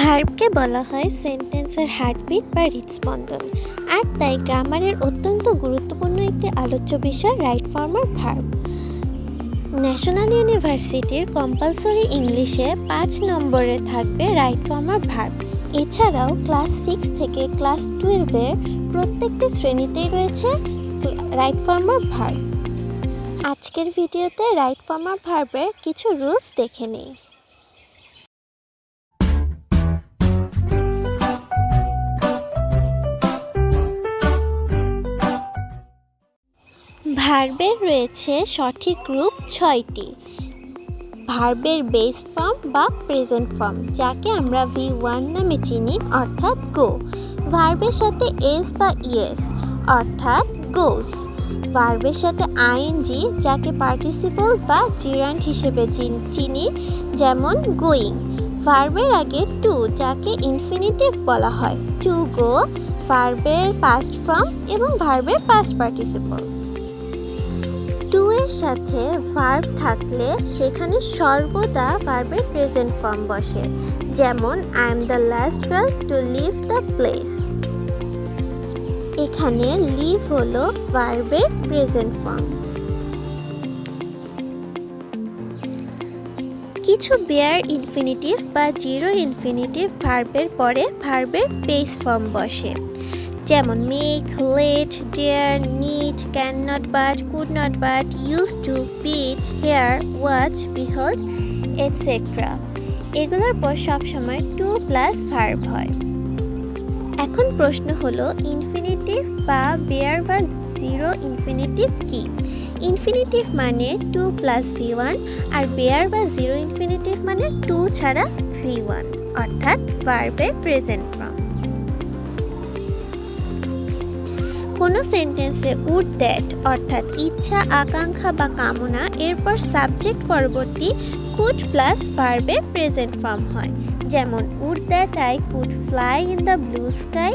ভার্বকে বলা হয় সেন্টেন্সের হার্টবিট বা হৃদস্পন্দন, আর তাই গ্রামারের অত্যন্ত গুরুত্বপূর্ণ একটি আলোচ্য বিষয় right form of verb. National ইউনিভার্সিটির কম্পালসরি ইংলিশে 5 নম্বরে থাকবে রাইট ফর্ম অফ ভার্ব। এছাড়াও ক্লাস 6 থেকে ক্লাস 12-এর প্রত্যেকটি শ্রেণীতেই রয়েছে রাইট ফর্ম অফ ভার্ব। আজকের ভিডিওতে রাইট ফর্ম অফ ভার্বের কিছু রুলস দেখে নিই। ভার্বের রয়েছে সঠিক রূপ 6টি। ভার্বের বেস ফর্ম বা প্রেজেন্ট ফর্ম, যাকে আমরা V1 নামে চিনি, অর্থাৎ গো। ভার্বের সাথে এস বা ইয়েস, অর্থাৎ গোস। ভার্বের সাথে আইএনজি, যাকে পার্টিসিপল বা জিরান্ড হিসেবে চিনি, যেমন গোয়িং। ভার্বের আগে টু, যাকে ইনফিনিটিভ বলা হয়, টু গো। ভার্বের পাস্ট ফর্ম এবং ভার্বের পাস্ট পার্টিসিপল। টু এর সাথে ভার্ব থাকলে সেখানে সর্বদা ভার্বের প্রেজেন্ট ফর্ম বসে, যেমন I am the last girl to leave the place. এখানে লিভ হলো ভার্বের প্রেজেন্ট ফর্ম। কিছু বেয়ার ইনফিনিটিভ বা জিরো ইনফিনিটিভ ভার্বের পরে ভার্বের বেস ফর্ম বসে, যেমন make, let, dare, need, cannot but, could not but, use to, bid, hear, watch, behold, etcetera. এগুলোর পর সবসময় টু প্লাস ভার্ব হয়। এখন প্রশ্ন হলো, ইনফিনিটিভ বা বেয়ার বা জিরো ইনফিনিটিভ কি? ইনফিনিটিভ মানে টু প্লাস V1, আর বেয়ার বা জিরো ইনফিনিটিভ মানে টু ছাড়া V1, অর্থাৎ ভার্বের প্রেজেন্ট ফর্ম। কোনো সেন্টেন্সে উড দ্যাট, অর্থাৎ ইচ্ছা, আকাঙ্ক্ষা বা কামনা, এরপর সাবজেক্ট পরবর্তী কুড প্লাস ভার্বের প্রেজেন্ট ফর্ম হয়, যেমন would that I could fly in the blue sky,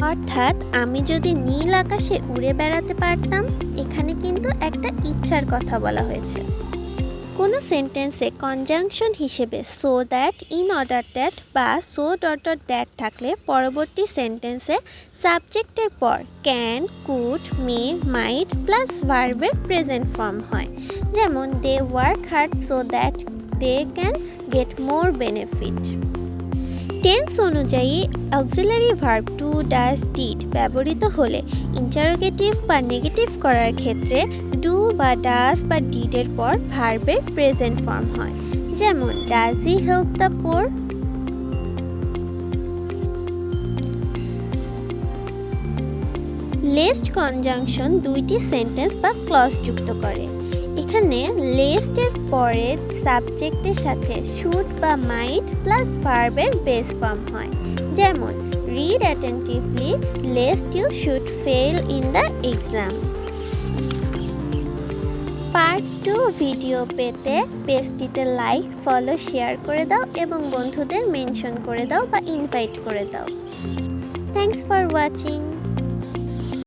অর্থাৎ আমি যদি নীল আকাশে উড়ে বেড়াতে পারতাম। এখানে কিন্তু একটা ইচ্ছার কথা বলা হয়েছে। কোনো সেন্টেন্সে কনজাংশন হিসেবে so that, in order that বা সো ডট ডট দ্যাট থাকলে পরবর্তী সেন্টেন্সে সাবজেক্টের পর can, could, may, might plus ভার্বের প্রেজেন্ট ফর্ম হয়, যেমন they work hard so that they can get more benefit. Tense অনুযায়ী auxiliary verb do, does, did ব্যবহৃত হলে ইন্টারোগেটিভ বা নেগেটিভ করার ক্ষেত্রে ডু বা ডাজ বা ডিডের পর ভার্বের প্রেজেন্ট ফর্ম হয়, যেমন does he help the poor. Lest conjunction দুইটি সেন্টেন্স বা ক্লজ যুক্ত করে। এখানে লেস্টের পরে সাবজেক্টের সাথে শুড বা মাইট প্লাস ভার্বের বেস ফর্ম হয়, যেমন read attentively lest you should fail in the exam. Part 2 video পেতে পেজটিতে লাইক, ফলো, শেয়ার করে দাও এবং বন্ধুদের মেনশন করে দাও বা ইনভাইট করে দাও। Thanks for watching.